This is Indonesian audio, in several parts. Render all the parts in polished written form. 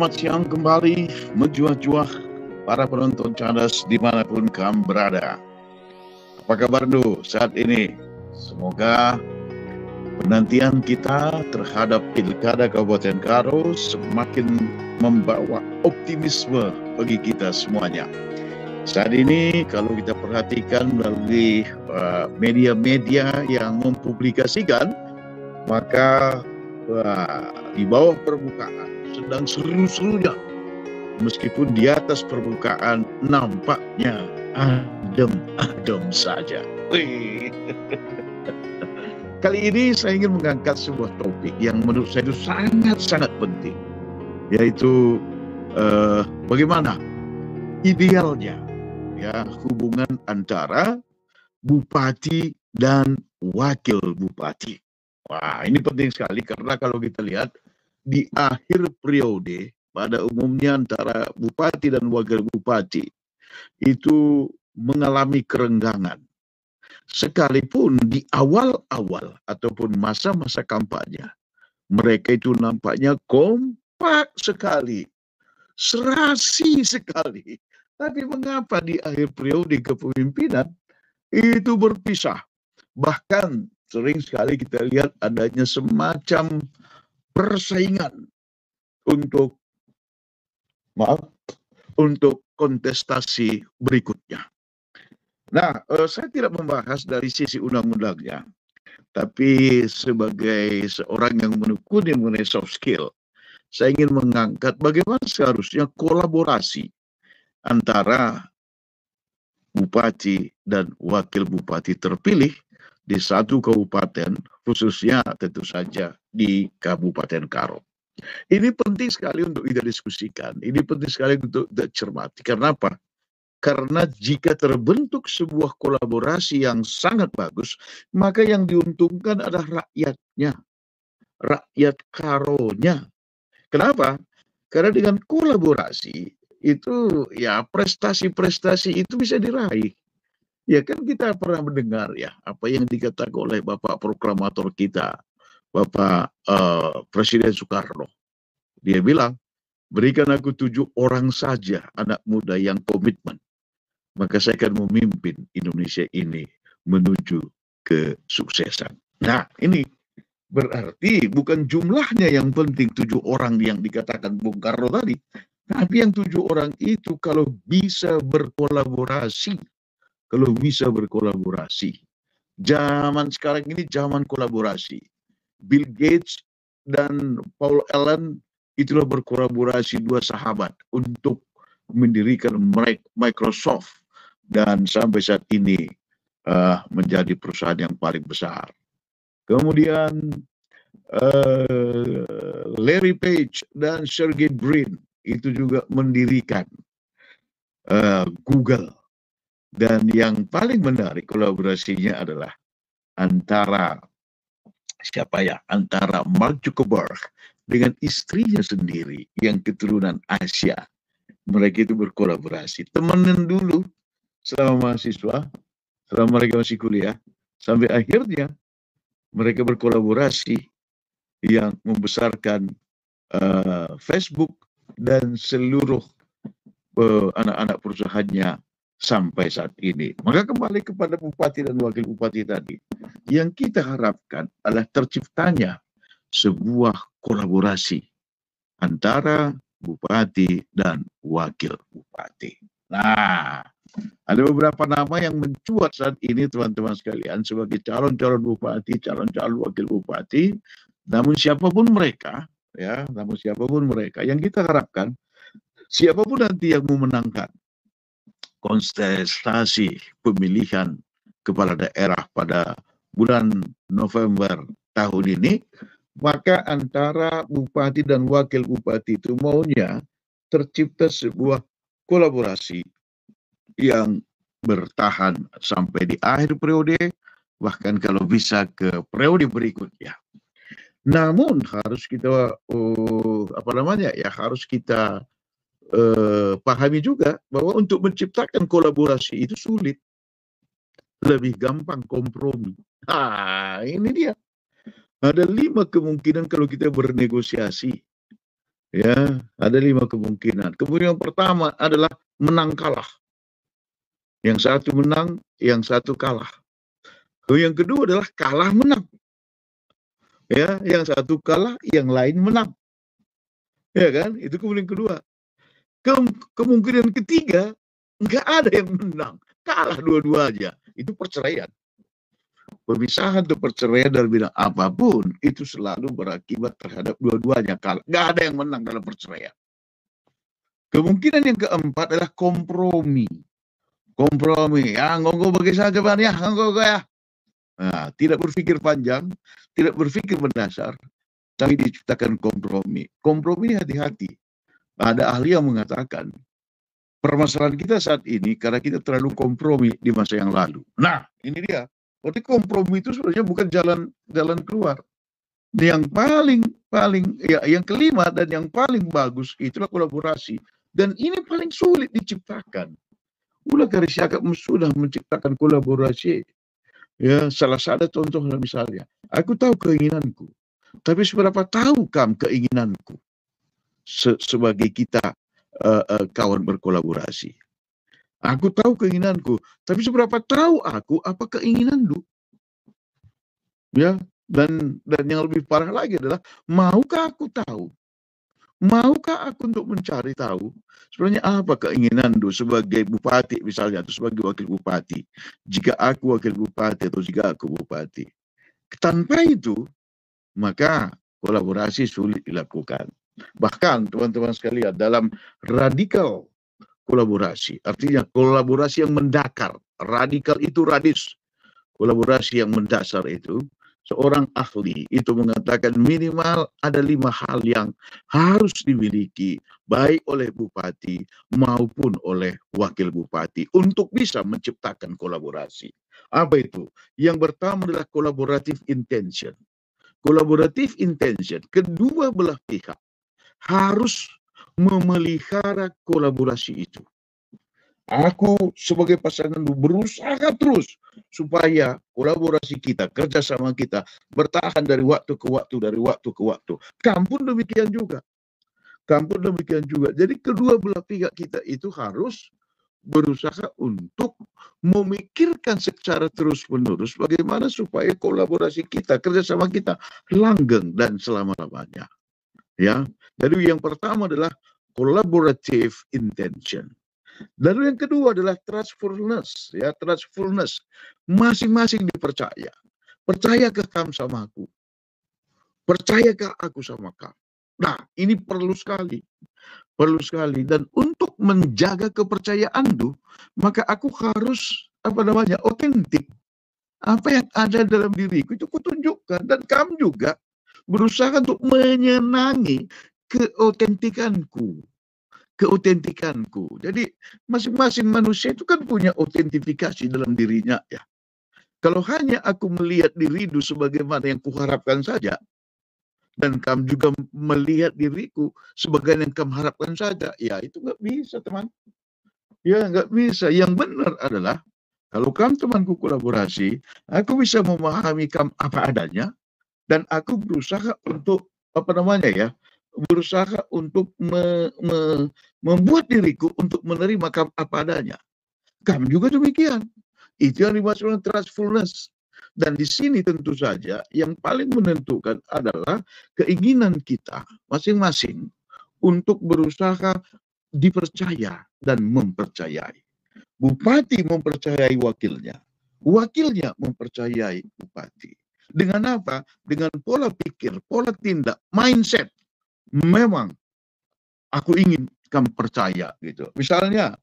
Selamat siang kembali, menjuah-juah para penonton cerdas dimanapun kamu berada. Apa kabar saat ini? Semoga penantian kita terhadap Pilkada Kabupaten Karo semakin membawa optimisme bagi kita semuanya. Saat ini kalau kita perhatikan melalui media-media yang mempublikasikan, maka di bawah permukaan sedang seru-serunya, meskipun di atas permukaan nampaknya adem-adem saja. Wih. Kali ini saya ingin mengangkat sebuah topik yang menurut saya itu sangat-sangat penting, yaitu bagaimana idealnya ya hubungan antara bupati dan wakil bupati. Wah, ini penting sekali karena kalau kita lihat di akhir periode pada umumnya antara bupati dan wakil bupati itu mengalami kerenggangan. Sekalipun di awal-awal ataupun masa-masa kampanye, mereka itu nampaknya kompak sekali, serasi sekali. Tapi mengapa di akhir periode kepemimpinan itu berpisah? Bahkan sering sekali kita lihat adanya semacam persaingan untuk kontestasi berikutnya. Nah, saya tidak membahas dari sisi undang-undangnya, tapi sebagai seorang yang menekuni mengenai soft skill, saya ingin mengangkat bagaimana seharusnya kolaborasi antara bupati dan wakil bupati terpilih di satu kabupaten, khususnya tentu saja di Kabupaten Karo. Ini penting sekali untuk kita diskusikan, ini penting sekali untuk kita cermati. Karena apa? Karena jika terbentuk sebuah kolaborasi yang sangat bagus, maka yang diuntungkan adalah rakyatnya, rakyat Karonya. Kenapa? Karena dengan kolaborasi itu ya prestasi-prestasi itu bisa diraih. Ya kan kita pernah mendengar ya apa yang dikatakan oleh Bapak Proklamator kita, Bapak Presiden Soekarno. Dia bilang, berikan aku 7 orang saja anak muda yang komitmen, maka saya akan memimpin Indonesia ini menuju kesuksesan. Nah, ini berarti bukan jumlahnya yang penting 7 orang yang dikatakan Bung Karno tadi, tapi yang 7 orang itu kalau bisa berkolaborasi. Zaman sekarang ini zaman kolaborasi. Bill Gates dan Paul Allen itulah berkolaborasi, 2 sahabat untuk mendirikan Microsoft dan sampai saat ini menjadi perusahaan yang paling besar. Kemudian Larry Page dan Sergey Brin itu juga mendirikan Google. Dan yang paling menarik kolaborasinya adalah antara antara Mark Zuckerberg dengan istrinya sendiri yang keturunan Asia. Mereka itu berkolaborasi, temenan dulu selama mahasiswa, selama mereka masih kuliah, sampai akhirnya mereka berkolaborasi yang membesarkan Facebook dan seluruh anak-anak perusahaannya sampai saat ini. Maka kembali kepada bupati dan wakil bupati tadi, yang kita harapkan adalah terciptanya sebuah kolaborasi antara bupati dan wakil bupati. Nah, ada beberapa nama yang mencuat saat ini teman-teman sekalian sebagai calon-calon bupati, calon-calon wakil bupati. Namun siapapun mereka, yang kita harapkan, siapapun nanti yang memenangkan kontestasi pemilihan kepala daerah pada bulan November tahun ini, maka antara bupati dan wakil bupati itu maunya tercipta sebuah kolaborasi yang bertahan sampai di akhir periode, bahkan kalau bisa ke periode berikutnya. Namun harus kita harus kita pahami juga bahwa untuk menciptakan kolaborasi itu sulit, lebih gampang kompromi. Ini dia. Ada 5 kemungkinan kalau kita bernegosiasi. Ya, ada 5 kemungkinan. Kemungkinan pertama adalah menang kalah. Yang satu menang, yang satu kalah. Yang kedua adalah kalah menang. Ya, yang satu kalah, yang lain menang. Ya kan? Itu kemungkinan kedua. Kemungkinan ketiga, nggak ada yang menang. Kalah dua-duanya. Itu perceraian. Pemisahan atau perceraian dalam bidang apapun, itu selalu berakibat terhadap dua-duanya. Nggak ada yang menang dalam perceraian. Kemungkinan yang keempat adalah kompromi. Kompromi. Ya, ngonggo bagi saja, Bang. Ya, ngonggo ya. Nah, tidak berpikir panjang, tidak berpikir mendasar, tapi diciptakan kompromi. Kompromi hati-hati. Ada ahli yang mengatakan, permasalahan kita saat ini karena kita terlalu kompromi di masa yang lalu. Nah, ini dia. Berarti kompromi itu sebenarnya bukan jalan keluar. Yang paling ya yang kelima dan yang paling bagus itulah kolaborasi. Dan ini paling sulit diciptakan. Ulah Karisiakap sudah menciptakan kolaborasi. Ya, salah satu contoh misalnya, aku tahu keinginanku, tapi seberapa tahu kamu keinginanku sebagai kita kawan berkolaborasi. Aku tahu keinginanku, tapi seberapa tahu aku apa keinginanmu? Ya, dan yang lebih parah lagi adalah maukah aku tahu? Maukah aku untuk mencari tahu sebenarnya apa keinginanmu sebagai bupati misalnya atau sebagai wakil bupati? Jika aku wakil bupati atau jika aku bupati. Tanpa itu, maka kolaborasi sulit dilakukan. Bahkan teman-teman sekalian, dalam radikal kolaborasi, artinya kolaborasi yang mendakar, radikal itu radis, kolaborasi yang mendasar itu, seorang ahli itu mengatakan minimal ada 5 hal yang harus dimiliki baik oleh bupati maupun oleh wakil bupati untuk bisa menciptakan kolaborasi. Apa itu? Yang pertama adalah collaborative intention. Collaborative intention, kedua belah pihak harus memelihara kolaborasi itu. Aku sebagai pasangan berusaha terus supaya kolaborasi kita, kerjasama kita bertahan dari waktu ke waktu, dari waktu ke waktu. Kamu pun demikian juga. Kamu pun demikian juga. Jadi kedua belah pihak kita itu harus berusaha untuk memikirkan secara terus-menerus bagaimana supaya kolaborasi kita, kerjasama kita langgeng dan selama-lamanya. Ya, jadi yang pertama adalah collaborative intention. Lalu yang kedua adalah trustfulness, ya, trustfulness. Masing-masing dipercaya. Percayakah kamu sama aku? Percayakah aku sama kamu? Nah, ini perlu sekali. Perlu sekali. Dan untuk menjaga kepercayaan itu, maka aku harus, otentik. Apa yang ada dalam diriku itu kutunjukkan. Dan kamu juga berusaha untuk menyenangi keotentikanku. Jadi masing-masing manusia itu kan punya autentifikasi dalam dirinya ya. Kalau hanya aku melihat diriku sebagaimana yang kuharapkan saja, dan kamu juga melihat diriku sebagaimana yang kamu harapkan saja, ya itu nggak bisa teman. Ya nggak bisa. Yang benar adalah kalau kamu temanku kolaborasi, aku bisa memahami kamu apa adanya, dan aku berusaha untuk berusaha untuk membuat diriku untuk menerima kamu apa adanya. Kamu juga demikian. Itu yang dimaksud trustfulness. Dan di sini tentu saja yang paling menentukan adalah keinginan kita masing-masing untuk berusaha dipercaya dan mempercayai. Bupati mempercayai wakilnya, wakilnya mempercayai bupati. Dengan apa? Dengan pola pikir, pola tindak, mindset. Memang aku ingin kamu percaya gitu. Misalnya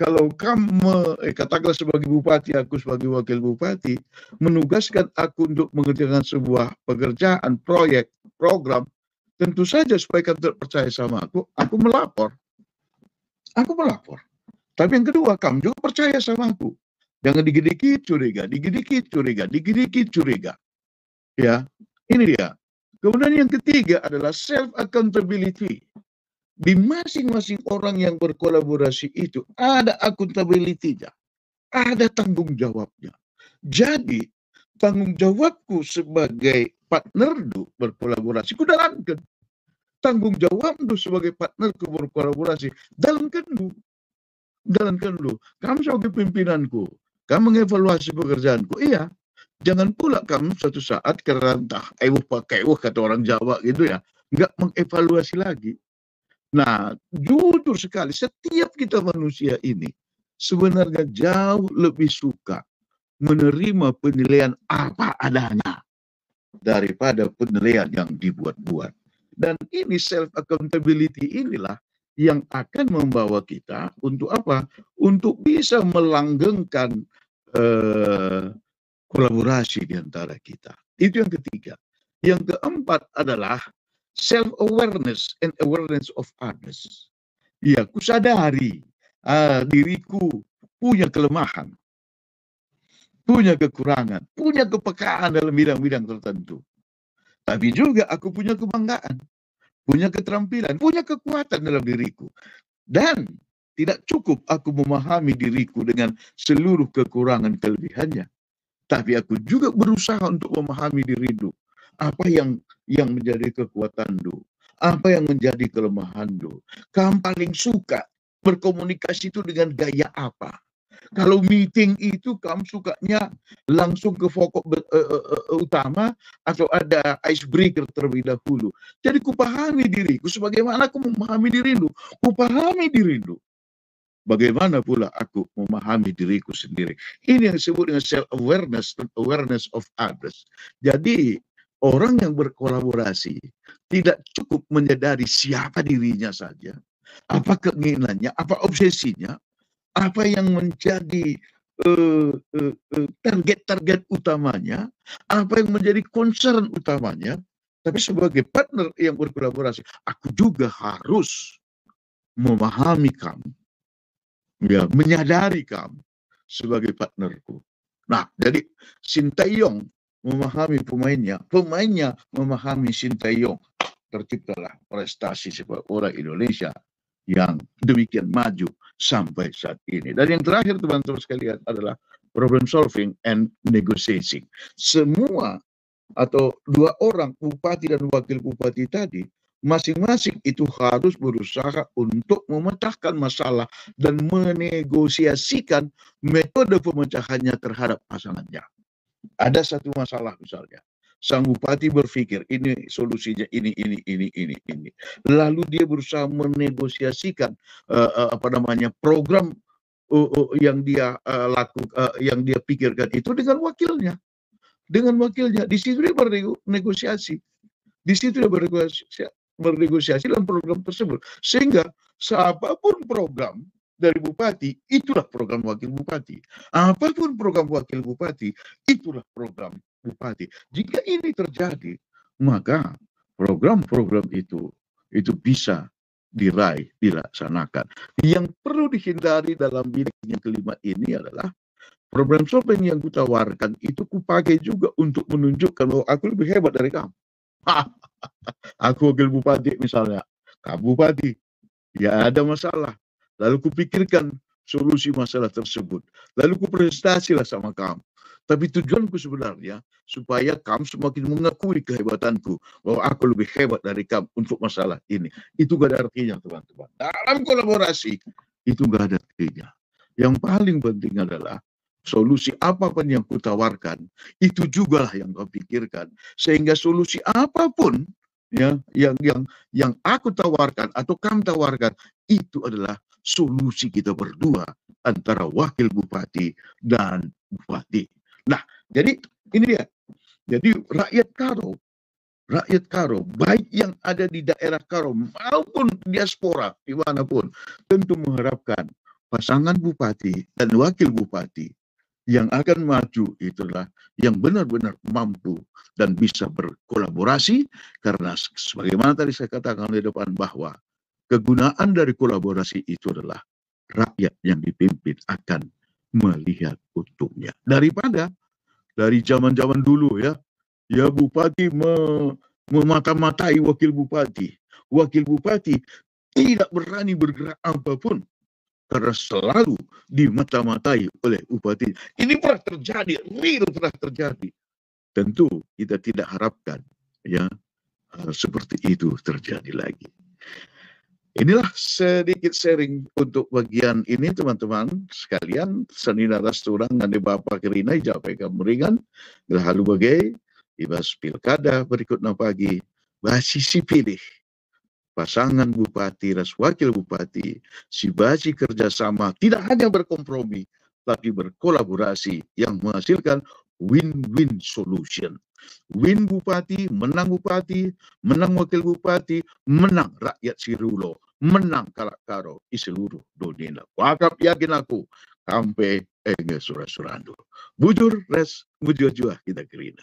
kalau kamu katakanlah sebagai bupati, aku sebagai wakil bupati menugaskan aku untuk mengerjakan sebuah pekerjaan, proyek, program, tentu saja supaya kamu percaya sama aku melapor. Aku melapor. Tapi yang kedua, kamu juga percaya sama aku. Jangan dikit-dikit curiga, dikit-dikit curiga, dikit-dikit curiga. Ya, ini dia. Kemudian yang ketiga adalah self accountability. Di masing-masing orang yang berkolaborasi itu ada accountability-nya, ada tanggung jawabnya. Jadi tanggung jawabku sebagai partner berkolaborasi ku jalankan. tanggung jawabmu sebagai partner berkolaborasi. Jalankan dulu. Kamu sebagai pimpinanku, kamu mengevaluasi pekerjaanku. Iya, jangan pula kamu suatu saat karena entah pakai kata orang Jawa gitu ya, nggak mengevaluasi lagi. Nah, jujur sekali, setiap kita manusia ini sebenarnya jauh lebih suka menerima penilaian apa adanya daripada penilaian yang dibuat-buat. Dan ini self accountability inilah yang akan membawa kita untuk apa? Untuk bisa melanggengkan kolaborasi di antara kita. Itu yang ketiga. Yang keempat adalah self-awareness and awareness of others. Ya, kusadari diriku punya kelemahan, punya kekurangan, punya kepekaan dalam bidang-bidang tertentu. Tapi juga aku punya kebanggaan, punya keterampilan, punya kekuatan dalam diriku. Dan tidak cukup aku memahami diriku dengan seluruh kekurangan kelebihannya. Tapi aku juga berusaha untuk memahami diriku. Apa yang menjadi kekuatanmu? Apa yang menjadi kelemahanmu? Kamu paling suka berkomunikasi itu dengan gaya apa? Kalau meeting itu kamu sukanya langsung ke pokok utama atau ada icebreaker terlebih dahulu. Jadi kupahami diriku sebagaimana aku memahami dirimu. Kupahami dirimu. Bagaimana pula aku memahami diriku sendiri. Ini yang disebut dengan self-awareness dan awareness of others. Jadi, orang yang berkolaborasi tidak cukup menyadari siapa dirinya saja, apa keinginannya, apa obsesinya, apa yang menjadi target-target utamanya, apa yang menjadi concern utamanya, tapi sebagai partner yang berkolaborasi, aku juga harus memahami kamu. Ya, menyadari kamu sebagai partnerku. Nah, jadi Sintayong memahami pemainnya memahami Sintayong. Terciptalah prestasi sepak bola Indonesia yang demikian maju sampai saat ini. Dan yang terakhir teman-teman sekalian adalah problem solving and negotiating. Semua atau dua orang bupati dan wakil bupati tadi masing-masing itu harus berusaha untuk memecahkan masalah dan menegosiasikan metode pemecahannya terhadap pasangannya. Ada satu masalah misalnya, sang bupati berpikir ini solusinya ini. Lalu dia berusaha menegosiasikan program yang dia yang dia pikirkan itu dengan wakilnya. Di situ dia bernegosiasi. Di situ dia bernegosiasi dalam program tersebut. Sehingga siapapun program dari bupati, itulah program wakil bupati. Apapun program wakil bupati, itulah program bupati. Jika ini terjadi, maka program-program itu bisa diraih, dilaksanakan. Yang perlu dihindari dalam bidang yang kelima ini adalah problem solving yang kutawarkan itu kupakai juga untuk menunjukkan bahwa aku lebih hebat dari kamu. Aku wakil bupati misalnya, kamu bupati, ya ada masalah. Lalu kupikirkan solusi masalah tersebut. Lalu kupresentasilah sama kamu. Tapi tujuanku sebenarnya supaya kamu semakin mengakui kehebatanku bahwa aku lebih hebat dari kamu untuk masalah ini. Itu gak ada artinya teman-teman. Dalam kolaborasi itu gak ada artinya. Yang paling penting adalah solusi apapun yang kutawarkan, itu juga lah yang kau pikirkan. Sehingga solusi apapun ya, yang aku tawarkan atau kamu tawarkan, itu adalah solusi kita berdua antara wakil bupati dan bupati. Nah, jadi ini dia. Jadi rakyat Karo, baik yang ada di daerah Karo maupun diaspora dimanapun, tentu mengharapkan pasangan bupati dan wakil bupati yang akan maju itulah yang benar-benar mampu dan bisa berkolaborasi, karena sebagaimana tadi saya katakan di depan bahwa kegunaan dari kolaborasi itu adalah rakyat yang dipimpin akan melihat untungnya. Daripada dari zaman-zaman dulu ya bupati memata-matai wakil bupati tidak berani bergerak apapun karena selalu dimata-matai oleh bupati. Ini pernah terjadi, real pernah terjadi. Tentu kita tidak harapkan ya hal seperti itu terjadi lagi. Inilah sedikit sharing untuk bagian ini teman-teman sekalian. Sanina rasturang ngande Bapak Kerina japai kameringan. Halu bagai ibas pilkada berikutnya pagi. Basisi pilih pasangan bupati ras wakil bupati. Si basi kerjasama tidak hanya berkompromi tapi berkolaborasi yang menghasilkan win-win solution. Win bupati, menang wakil bupati, menang rakyat Sirulo, menang Kalakaro di seluruh dunia. Wakap yakin aku, sampai surah-surando. Bujur res, bujur jua kita kerina.